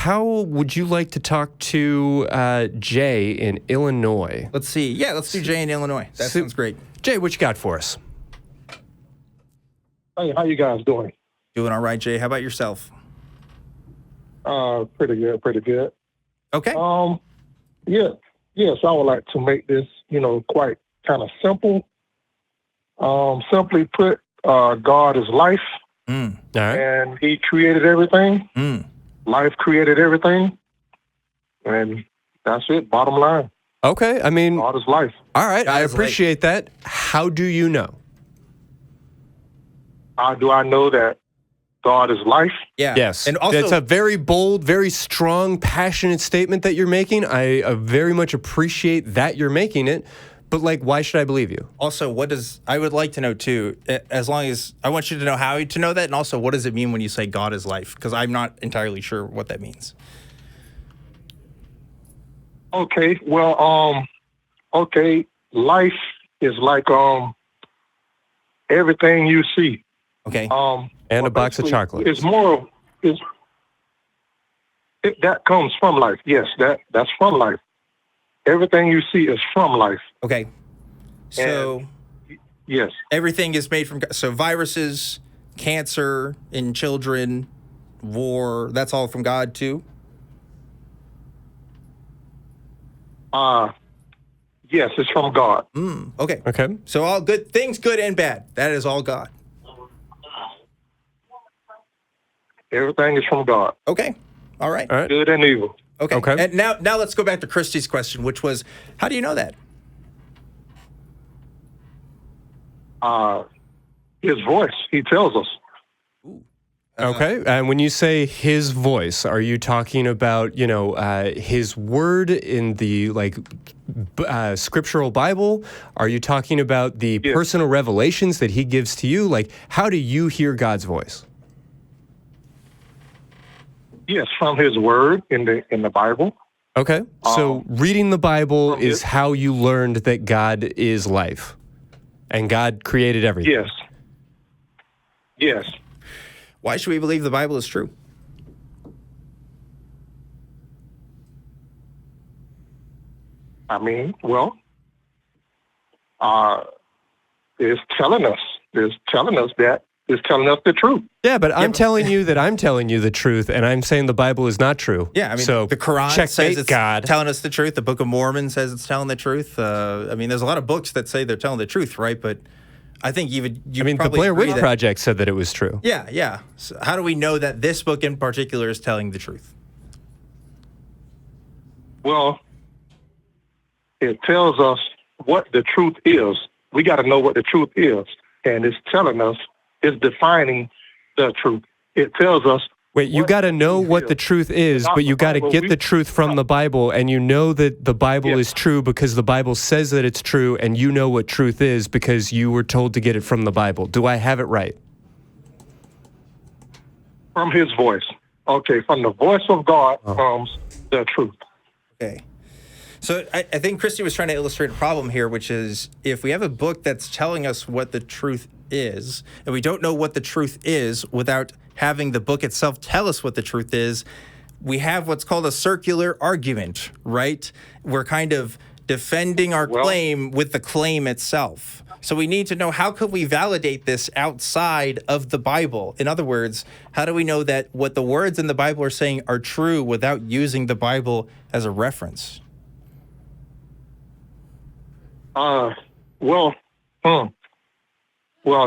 how would you like to talk to Jay in Illinois? Let's see. Yeah, let's do Jay in Illinois. That sounds great. Jay, what you got for us? Hey, how you guys doing? Doing all right, Jay. How about yourself? Pretty good. Okay. Yes, I would like to make this, quite kind of simple. Simply put, God is life, All right. and He created everything. Life created everything, and that's it. Bottom line, Okay, I mean, God is life. all right, I God is appreciate that. How do you know? How do I know that God is life? Yeah. Yes, And also, it's a very bold, very strong, passionate statement that you're making. I very much appreciate that you're making it. But why should I believe you? Also, I would like to know too, as long as I want you to know how to know that, and also what does it mean when you say God is life? Because I'm not entirely sure what that means. Okay, well, life is like everything you see. Okay. And a box of basically, chocolates. It's more that comes from life. Yes, that's from life. Everything you see is from life. Okay. So Yes. everything is made from God. So viruses, cancer in children, war, that's all from God too? Yes, it's from God. Okay. Okay. So all good things, good and bad. That is all God. Everything is from God. Okay. All right. All right. Good and evil. Okay. Okay. And now let's go back to Christy's question, which was, how do you know that? His voice, He tells us. Okay. And when you say his voice, are you talking about, his word in the scriptural Bible? Are you talking about the Yes. personal revelations that he gives to you? How do you hear God's voice? Yes, from His word in the Bible. Okay. So reading the Bible is how you learned that God is life and God created everything. Yes. Yes. Why should we believe the Bible is true? I mean, well, it's telling us it's telling us the truth. Yeah, but I'm telling you that I'm telling you the truth, and I'm saying the Bible is not true. Yeah, I mean, so the Quran checkmate, says it's God. telling us the truth. The Book of Mormon says it's telling the truth. There's a lot of books that say they're telling the truth, right? But I think the Blair Witch Project said that it was true. Yeah. So how do we know that this book in particular is telling the truth? Well, it tells us what the truth is. We got to know what the truth is, and it's telling us, it's defining the truth. It tells us. Wait, you got to know what the truth is, but you got to get the truth from the Bible, and you know that the Bible is true because the Bible says that it's true, and you know what truth is because you were told to get it from the Bible. Do I have it right? From His voice. Okay, from the voice of God comes the truth. Okay. So I think Christy was trying to illustrate a problem here, which is if we have a book that's telling us what the truth is, and we don't know what the truth is without having the book itself tell us what the truth is, we have what's called a circular argument, right? We're kind of defending our claim with the claim itself. So we need to know, how could we validate this outside of the Bible? In other words, how do we know that what the words in the Bible are saying are true without using the Bible as a reference? Well,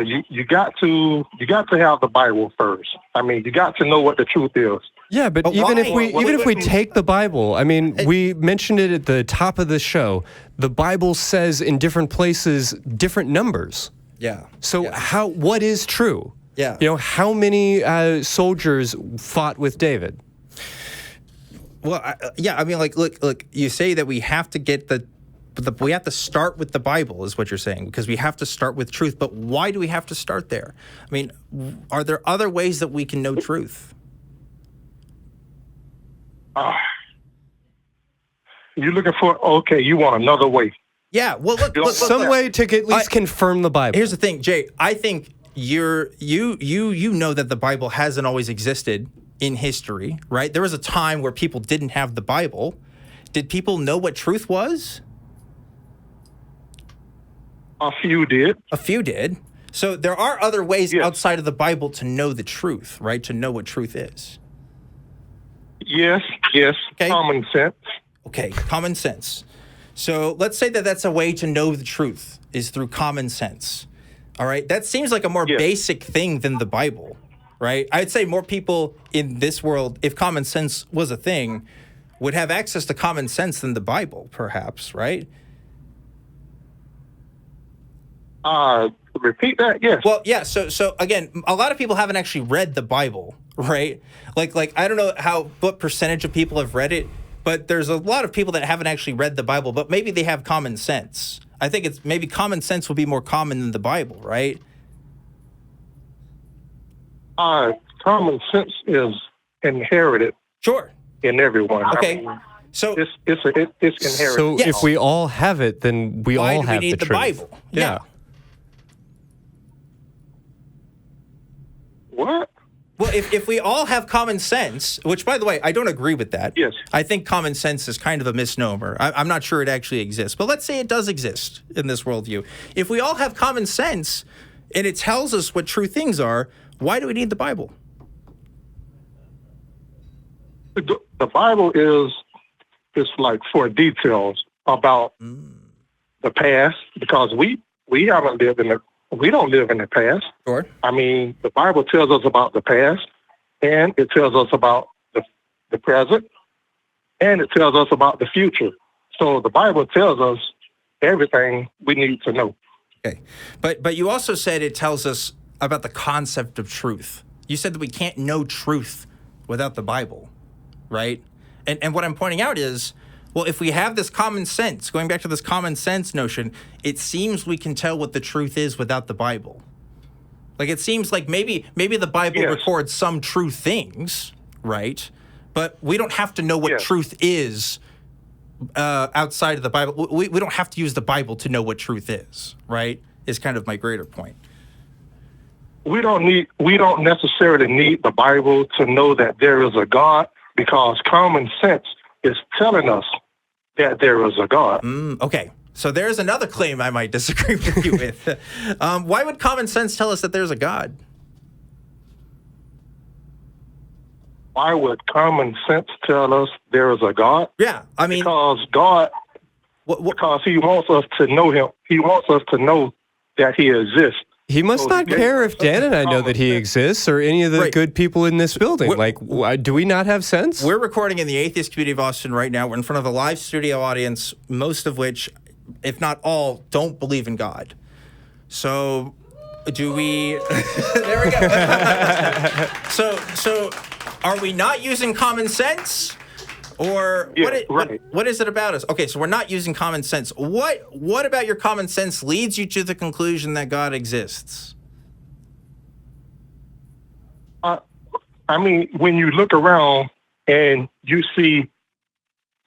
you got to have the Bible first. I mean, you got to know what the truth is. Yeah, but even if we take the Bible, I mean, we mentioned it at the top of the show. The Bible says in different places different numbers. Yeah. So what is true? Yeah. How many soldiers fought with David? Well, look, you say that we have to get we have to start with the Bible, is what you're saying, because we have to start with truth. But why do we have to start there? I mean, are there other ways that we can know truth? You're looking for, you want another way. Yeah, well, look, some way to at least confirm the Bible. Here's the thing, Jay. I think you know that the Bible hasn't always existed in history, right? There was a time where people didn't have the Bible. Did people know what truth was? A few did. A few did. So there are other ways outside of the Bible to know the truth, right? To know what truth is. Yes. Okay. Common sense. Okay, common sense. So let's say that that's a way to know the truth is through common sense. All right, that seems like a more basic thing than the Bible, right? I'd say more people in this world, if common sense was a thing, would have access to common sense than the Bible, perhaps, right? Repeat that. Yes. Well, yeah. So again, a lot of people haven't actually read the Bible, right? Like I don't know what percentage of people have read it, but there's a lot of people that haven't actually read the Bible, but maybe they have common sense. I think it's maybe common sense will be more common than the Bible, right? Common sense is inherited. Sure. In everyone. Okay. I mean, so it's inherited. So if we all have it, then we all have we need the the truth. Bible? Yeah. What? Well, if we all have common sense, which, by the way, I don't agree with that. Yes. I think common sense is kind of a misnomer. I'm not sure it actually exists. But let's say it does exist in this worldview. If we all have common sense and it tells us what true things are, why do we need the Bible? The Bible is like for details about the past, because we haven't lived in we don't live in the past. Sure. I mean, the Bible tells us about the past, and it tells us about the present, and it tells us about the future. So the Bible tells us everything we need to know. Okay. But you also said it tells us about the concept of truth. You said that we can't know truth without the Bible, right? And what I'm pointing out is, well, if we have this common sense, going back to this common sense notion, it seems we can tell what the truth is without the Bible. Like, it seems like maybe the Bible records some true things, right? But we don't have to know what truth is outside of the Bible. We don't have to use the Bible to know what truth is, right? Is kind of my greater point. We don't necessarily need the Bible to know that there is a God, because common sense is telling us that there is a God. Okay. So there's another claim I might disagree with you with. Why would common sense tell us that there's a God? Why would common sense tell us there is a God? Yeah, I mean, because God, because He wants us to know Him. He wants us to know that He exists. He must not care if Dan and I know that he exists, or any of the good people in this building. Do we not have sense? We're recording in the Atheist Community of Austin right now. We're in front of a live studio audience, most of which, if not all, don't believe in God. So, do we? There we go. So, are we not using common sense? Or what is it about us? Okay, so we're not using common sense. What about your common sense leads you to the conclusion that God exists? I mean, when you look around and you see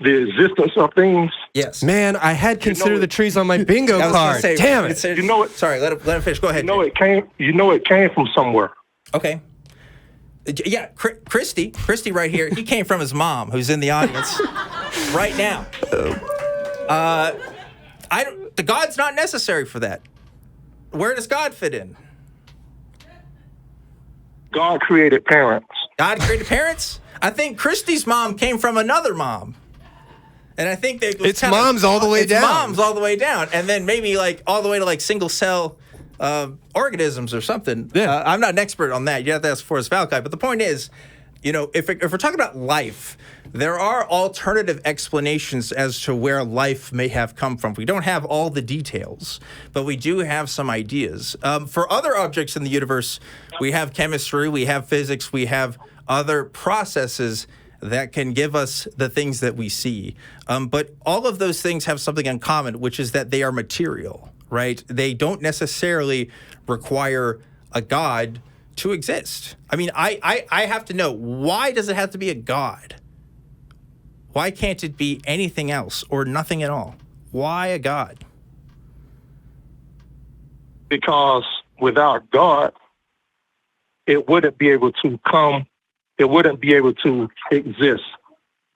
the existence of things. Yes. Man, I had consider the trees on my bingo card. Damn it. You know it. Sorry, let him finish. Go ahead. It came from somewhere. Okay. Yeah, Christy right here. He came from his mom, who's in the audience right now. The God's not necessary for that. Where does God fit in? God created parents. God created parents? I think Christy's mom came from another mom. And I think it's moms all the way down. Moms all the way down. And then maybe all the way to single cell organisms or something. Yeah. I'm not an expert on that. You have to ask Forrest Valkai. But the point is, if we're talking about life, there are alternative explanations as to where life may have come from. We don't have all the details, but we do have some ideas. For other objects in the universe, we have chemistry, we have physics, we have other processes that can give us the things that we see. But all of those things have something in common, which is that they are material. Right? They don't necessarily require a God to exist. I mean, I have to know, why does it have to be a God? Why can't it be anything else or nothing at all? Why a God? Because without God, it wouldn't be able to come it wouldn't be able to exist.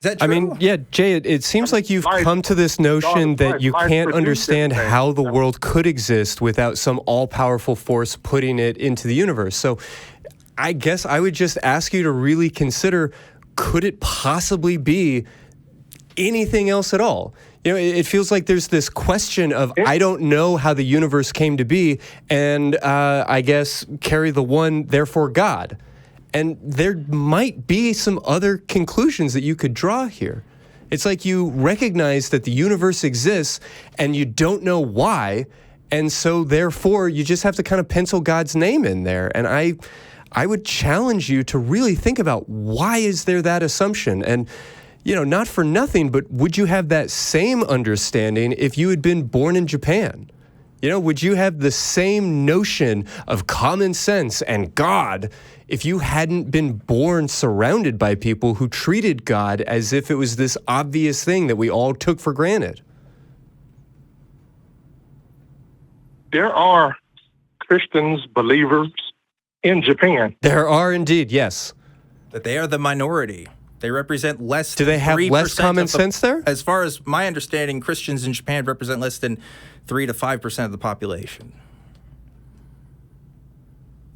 Is that true? I mean, yeah, Jay, it seems like you've come to this notion that you can't understand how the world could exist without some all-powerful force putting it into the universe. So I guess I would just ask you to really consider, could it possibly be anything else at all? You know, it feels like there's this question of, I don't know how the universe came to be, and I guess carry the one, therefore God. And there might be some other conclusions that you could draw here. It's like you recognize that the universe exists and you don't know why, and so therefore you just have to kind of pencil God's name in there. And I would challenge you to really think about, why is there that assumption? And, you know, not for nothing, but would you have that same understanding if you had been born in Japan? You know, would you have the same notion of common sense and God if you hadn't been born surrounded by people who treated God as if it was this obvious thing that we all took for granted? There are Christians, believers in Japan. There are indeed, yes. But they are the minority. They represent less Do than they have 3% less common sense there? As far as my understanding, Christians in Japan represent less than 3 to 5% of the population.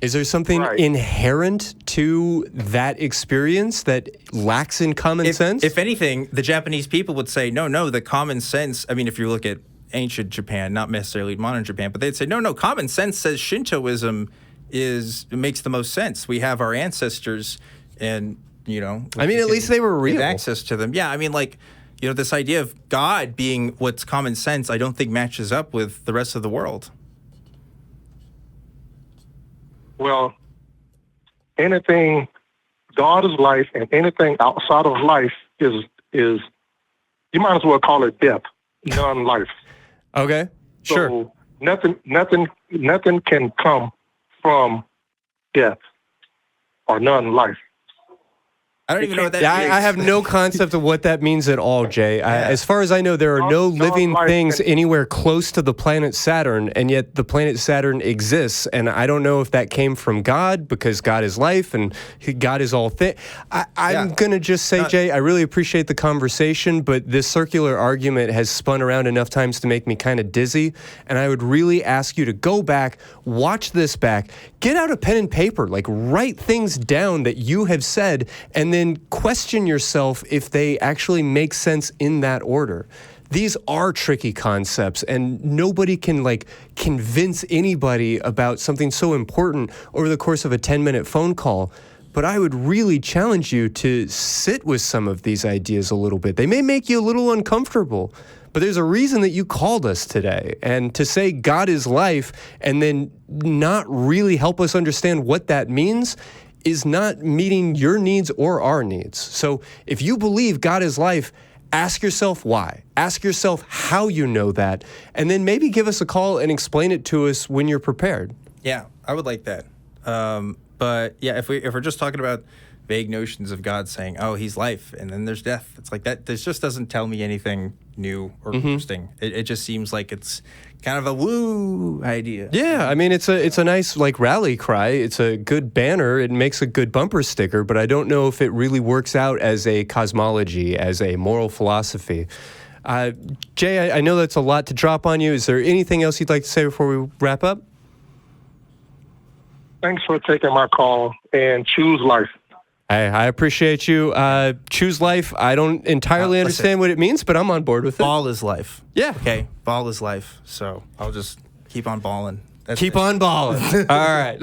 Is there something inherent to that experience that lacks in common sense? If anything, the Japanese people would say, no, the common sense, I mean, if you look at ancient Japan, not necessarily modern Japan, but they'd say, no, common sense says Shintoism makes the most sense. We have our ancestors and, you know. I mean, at least they were real. Access to them. Yeah, I mean, like, you know, this idea of God being what's common sense, I don't think matches up with the rest of the world. Well, anything, God is life, and anything outside of life is you might as well call it death, non-life. Okay, sure. So nothing can come from death or non-life. I don't even know what that means. I have no concept of what that means at all, Jay. As far as I know, there are no living things anywhere close to the planet Saturn, and yet the planet Saturn exists. And I don't know if that came from God, because God is life and God is all thing. I'm going to just say, Jay, I really appreciate the conversation, but this circular argument has spun around enough times to make me kind of dizzy. And I would really ask you to go back, watch this back, get out a pen and paper, like write things down that you have said, and then question yourself if they actually make sense in that order. These are tricky concepts, and nobody can convince anybody about something so important over the course of a 10-minute phone call. But I would really challenge you to sit with some of these ideas a little bit. They may make you a little uncomfortable, but there's a reason that you called us today. And to say God is life and then not really help us understand what that means is not meeting your needs or our needs. So if you believe God is life, ask yourself why. Ask yourself how you know that, and then maybe give us a call and explain it to us when you're prepared. Yeah, I would like that. But yeah, if we're just talking about vague notions of God saying, oh, he's life, and then there's death, it's like that. This just doesn't tell me anything new or interesting. It just seems like it's kind of a woo idea. Yeah, I mean, it's a nice rally cry. It's a good banner. It makes a good bumper sticker, but I don't know if it really works out as a cosmology, as a moral philosophy. Jay, I know that's a lot to drop on you. Is there anything else you'd like to say before we wrap up? Thanks for taking my call, and choose life. I appreciate you. Choose life. I don't entirely understand what it means, but I'm on board with it. Ball is life. Yeah. Okay. Ball is life. So I'll just keep on balling. Keep on balling. All right.